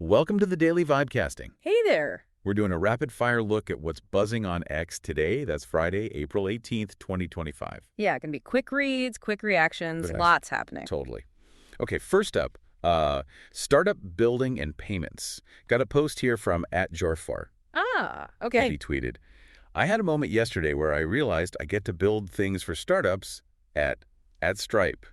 Welcome to the Daily Vibecasting. Hey there. We're doing a rapid-fire look at what's buzzing on X today. That's Friday, April 18th, 2025. Yeah, it can be quick reads, quick reactions, lots happening. Totally. Okay, first up, startup building and payments. Got a post here from @Farr. Ah, okay. And he tweeted, I had a moment yesterday where I realized I get to build things for startups at Stripe.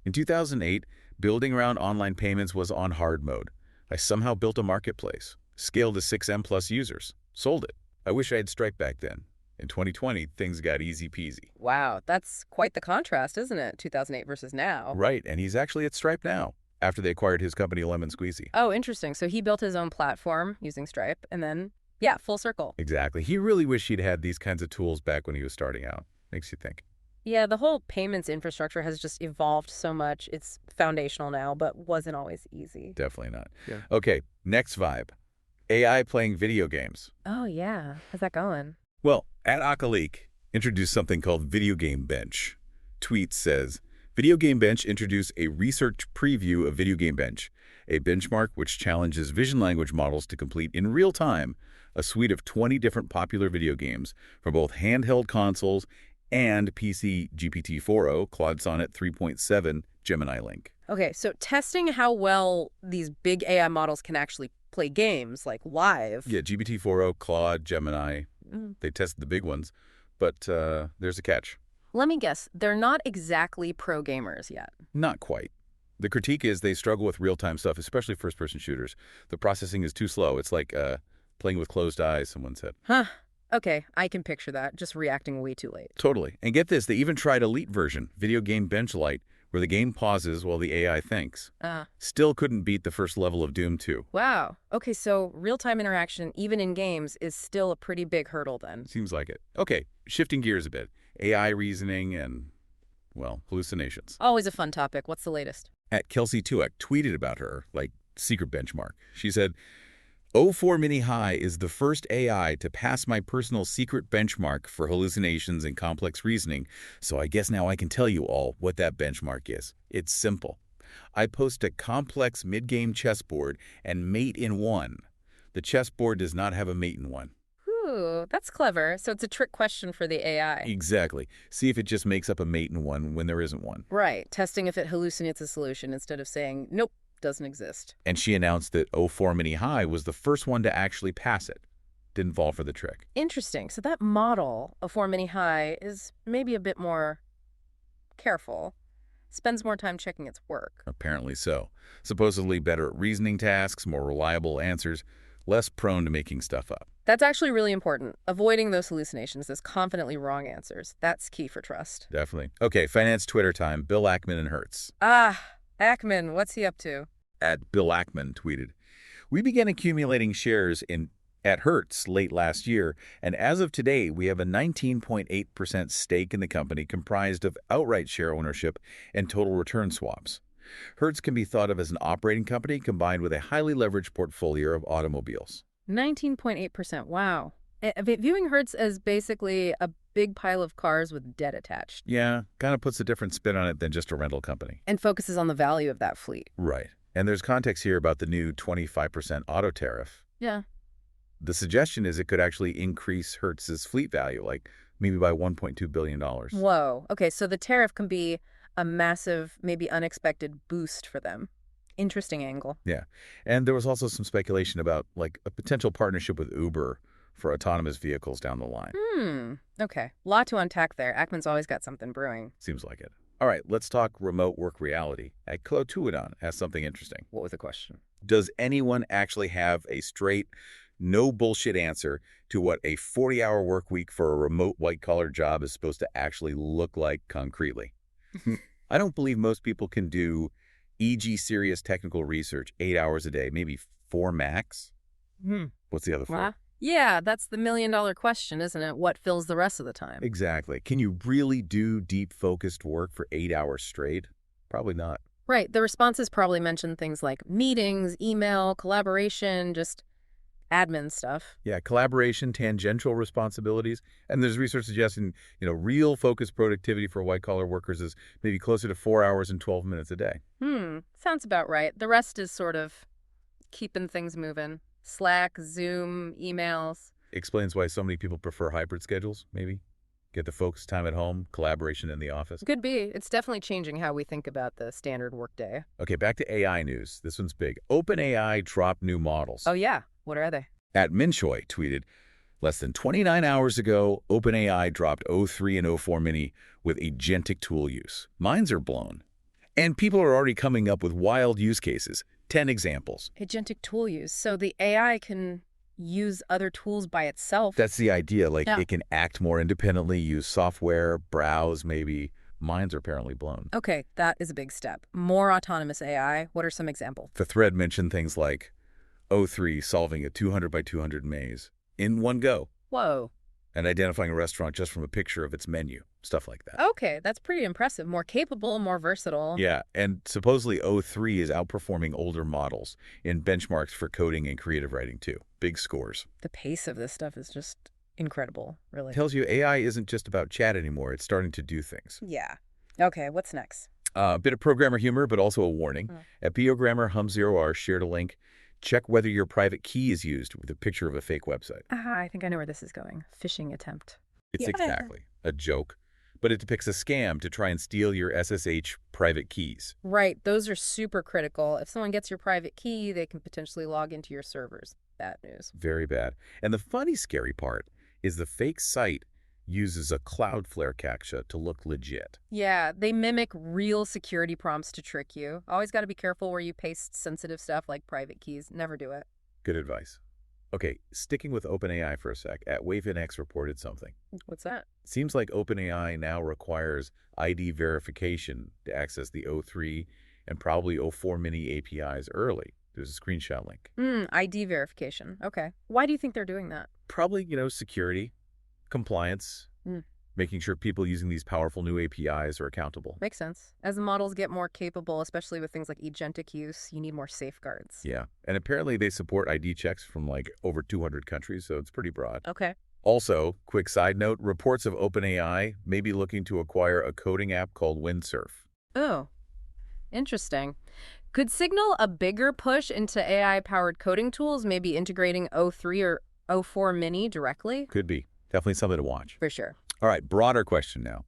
In 2008, building around online payments was on hard mode. I somehow built a marketplace, scaled to 6M plus users, sold it. I wish I had Stripe back then. In 2020, things got easy peasy. Wow, that's quite the contrast, isn't it? 2008 versus now. Right, and he's actually at Stripe now, after they acquired his company Lemon Squeezy. Oh, interesting. So he built his own platform using Stripe, and then, yeah, full circle. Exactly. He really wished he'd had these kinds of tools back when he was starting out. Makes you think. Yeah, the whole payments infrastructure has just evolved so much. It's foundational now, but wasn't always easy. Definitely not. Yeah. Okay, next vibe. AI playing video games. Oh, yeah. How's that going? Well, Ackman introduced something called Video Game Bench. Tweet says, Video Game Bench introduced a research preview of Video Game Bench, a benchmark which challenges vision language models to complete in real time a suite of 20 different popular video games for both handheld consoles and PC GPT-4o, Claude Sonnet 3.7, Gemini Link. Okay, so testing how well these big AI models can actually play games, like live. Yeah, GPT-4o, Claude, Gemini, they tested the big ones, but there's a catch. Let me guess, they're not exactly pro gamers yet. Not quite. The critique is they struggle with real-time stuff, especially first-person shooters. The processing is too slow. It's like playing with closed eyes, someone said. Huh. Okay, I can picture that, just reacting way too late. Totally. And get this, they even tried Elite version, Video Game Bench Lite, where the game pauses while the AI thinks. Still couldn't beat the first level of Doom 2. Wow. Okay, so real-time interaction, even in games, is still a pretty big hurdle then. Seems like it. Okay, shifting gears a bit. AI reasoning and, well, hallucinations. Always a fun topic. What's the latest? Kelsey Tuek tweeted about her, like, secret benchmark. She said, O4 Mini High is the first AI to pass my personal secret benchmark for hallucinations and complex reasoning, so I guess now I can tell you all what that benchmark is. It's simple. I post a complex mid-game chessboard and mate in one. The chessboard does not have a mate in one. Ooh, that's clever. So it's a trick question for the AI. Exactly. See if it just makes up a mate in one when there isn't one. Right. Testing if it hallucinates a solution instead of saying, nope, doesn't exist. And she announced that O4 Mini High was the first one to actually pass it. Didn't fall for the trick. Interesting. So that model, O4 Mini High, is maybe a bit more careful. Spends more time checking its work. Apparently so. Supposedly better at reasoning tasks, more reliable answers, less prone to making stuff up. That's actually really important. Avoiding those hallucinations, those confidently wrong answers. That's key for trust. Definitely. Okay, finance Twitter time. Bill Ackman and Hertz. Ackman, what's he up to? Bill Ackman tweeted, we began accumulating shares at Hertz late last year, and as of today, we have a 19.8% stake in the company comprised of outright share ownership and total return swaps. Hertz can be thought of as an operating company combined with a highly leveraged portfolio of automobiles. 19.8%. Wow. Viewing Hertz as basically a big pile of cars with debt attached. Yeah, kind of puts a different spin on it than just a rental company. And focuses on the value of that fleet. Right. And there's context here about the new 25% auto tariff. Yeah. The suggestion is it could actually increase Hertz's fleet value, like maybe by $1.2 billion. Whoa. Okay, so the tariff can be a massive, maybe unexpected boost for them. Interesting angle. Yeah. And there was also some speculation about like a potential partnership with Uber for autonomous vehicles down the line. Okay. Lot to unpack there. Ackman's always got something brewing. Seems like it. All right, let's talk remote work reality. Clotuidon has something interesting. What was the question? Does anyone actually have a straight, no bullshit answer to what a 40-hour work week for a remote white-collar job is supposed to actually look like concretely? I don't believe most people can do e.g. serious technical research 8 hours a day, maybe 4 max. What's the other 4? Yeah, that's the million-dollar question, isn't it? What fills the rest of the time? Exactly. Can you really do deep, focused work for 8 hours straight? Probably not. Right. The responses probably mention things like meetings, email, collaboration, just admin stuff. Yeah, collaboration, tangential responsibilities. And there's research suggesting, real focused productivity for white-collar workers is maybe closer to 4 hours and 12 minutes a day. Sounds about right. The rest is sort of keeping things moving. Slack, Zoom, emails. Explains why so many people prefer hybrid schedules, maybe? Get the focus time at home, collaboration in the office. Could be. It's definitely changing how we think about the standard workday. Okay, back to AI news. This one's big. OpenAI dropped new models. Oh, yeah. What are they? Ackman tweeted, less than 29 hours ago, OpenAI dropped O3 and O4 Mini with agentic tool use. Minds are blown. And people are already coming up with wild use cases. 10 examples. Agentic tool use. So the AI can use other tools by itself. That's the idea. Like, Yeah. it can act more independently, use software, browse, maybe. Minds are apparently blown. Okay, that is a big step. More autonomous AI. What are some examples? The thread mentioned things like O3 solving a 200 by 200 maze in one go Whoa. and identifying a restaurant just from a picture of its menu, stuff like that. Okay, that's pretty impressive. More capable, more versatile. Yeah, and supposedly O3 is outperforming older models in benchmarks for coding and creative writing too. Big scores. The pace of this stuff is just incredible, really. Tells you AI isn't just about chat anymore. It's starting to do things. Yeah. Okay, what's next? A bit of programmer humor, but also a warning. At Biogrammer, Hum0R shared a link. Check whether your private key is used with a picture of a fake website. I think I know where this is going. Phishing attempt. It's Yeah. exactly a joke, but it depicts a scam to try and steal your SSH private keys. Right, those are super critical. If someone gets your private key, they can potentially log into your servers. Bad news. Very bad. And the funny, scary part is the fake site uses a Cloudflare CAPTCHA to look legit. Yeah, they mimic real security prompts to trick you. Always got to be careful where you paste sensitive stuff like private keys. Never do it. Good advice. Okay, sticking with OpenAI for a sec, at WaveNX reported something. What's that? Seems like OpenAI now requires ID verification to access the O3 and probably O4 Mini APIs early. There's a screenshot link. ID verification. Okay. Why do you think they're doing that? Probably, security, compliance, making sure people using these powerful new APIs are accountable. Makes sense. As the models get more capable, especially with things like agentic use, you need more safeguards. Yeah, and apparently they support ID checks from like over 200 countries, so it's pretty broad. Okay. Also, quick side note, reports of OpenAI may be looking to acquire a coding app called Windsurf. Oh, interesting. Could signal a bigger push into AI-powered coding tools, maybe integrating O3 or O4 Mini directly? Could be. Definitely something to watch. For sure. All right, broader question now.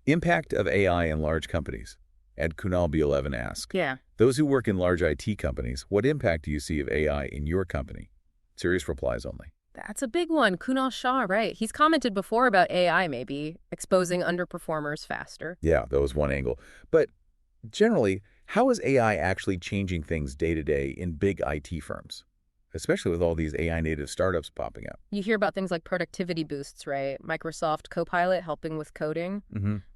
Impact of AI in large companies. Ed Kunal B11 asks, Yeah. those who work in large IT companies, what impact do you see of AI in your company? Serious replies only. That's a big one. Kunal Shah, right. He's commented before about AI maybe exposing underperformers faster. Yeah, that was one angle. But generally, how is AI actually changing things day to day in big IT firms? Especially with all these AI native startups popping up. You hear about things like productivity boosts, right? Microsoft Copilot helping with coding,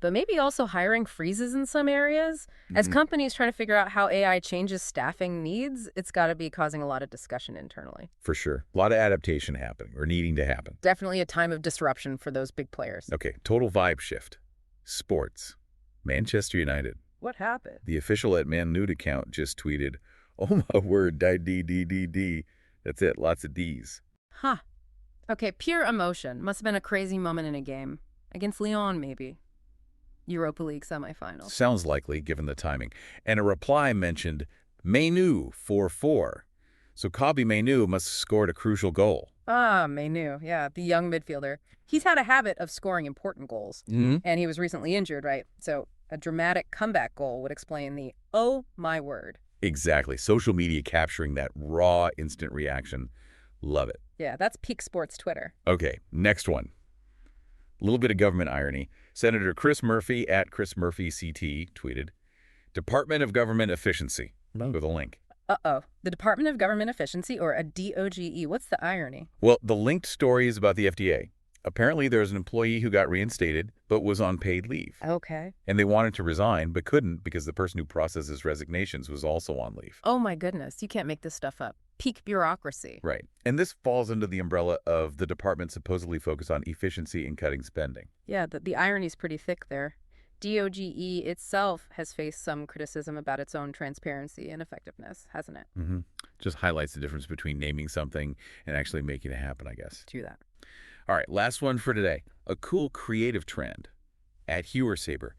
but maybe also hiring freezes in some areas. As companies try to figure out how AI changes staffing needs, it's got to be causing a lot of discussion internally. For sure. A lot of adaptation happening or needing to happen. Definitely a time of disruption for those big players. Okay, total vibe shift. Sports. Manchester United. What happened? The official at Man Nude account just tweeted, oh my word, D. That's it, lots of Ds. Huh. Okay, pure emotion. Must have been a crazy moment in a game. Against Lyon, maybe. Europa League semifinal. Sounds likely, given the timing. And a reply mentioned Mainu 4-4. So Kobbie Mainu must have scored a crucial goal. Ah, Mainu, yeah, the young midfielder. He's had a habit of scoring important goals. And he was recently injured, right? So a dramatic comeback goal would explain the, oh my word. Exactly. Social media capturing that raw, instant reaction. Love it. Yeah, that's peak sports Twitter. Okay, next one. A little bit of government irony. Senator Chris Murphy at Chris Murphy CT tweeted, Department of Government Efficiency, with a link. Uh-oh. The Department of Government Efficiency, or a DOGE. What's the irony? Well, the linked story is about the FDA. Apparently, there's an employee who got reinstated, but was on paid leave. Okay. And they wanted to resign, but couldn't because the person who processes resignations was also on leave. Oh my goodness, you can't make this stuff up. Peak bureaucracy. Right. And this falls under the umbrella of the department supposedly focused on efficiency and cutting spending. Yeah, the irony's pretty thick there. DOGE itself has faced some criticism about its own transparency and effectiveness, hasn't it? Just highlights the difference between naming something and actually making it happen, I guess. Do that. All right, last one for today. A cool creative trend. At HewerSaber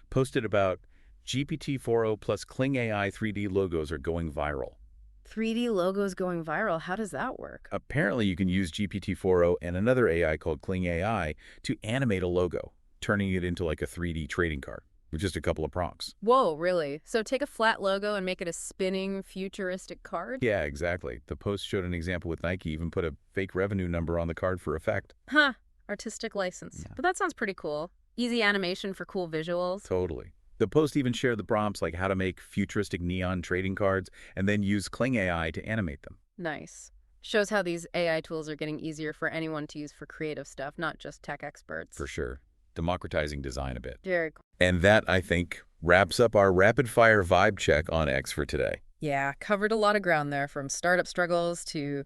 posted about GPT-4o plus Kling AI 3D logos are going viral. 3D logos going viral. How does that work? Apparently, you can use GPT-4o and another AI called Kling AI to animate a logo, turning it into like a 3D trading card with just a couple of prompts. Whoa, really? So take a flat logo and make it a spinning, futuristic card? Yeah, exactly. The post showed an example with Nike even put a fake revenue number on the card for effect. Huh. Artistic license. Yeah. But that sounds pretty cool. Easy animation for cool visuals. Totally. The post even shared the prompts like how to make futuristic neon trading cards and then use Kling AI to animate them. Nice. Shows how these AI tools are getting easier for anyone to use for creative stuff, not just tech experts. For sure. Democratizing design a bit. Very cool. And that, I think, wraps up our rapid-fire vibe check on X for today. Yeah, covered a lot of ground there, from startup struggles to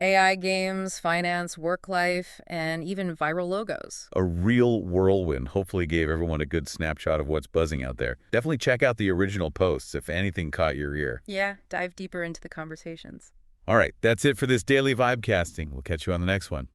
AI games, finance, work life, and even viral logos. A real whirlwind hopefully gave everyone a good snapshot of what's buzzing out there. Definitely check out the original posts if anything caught your ear. Yeah, dive deeper into the conversations. All right, that's it for this daily Vibecasting. We'll catch you on the next one.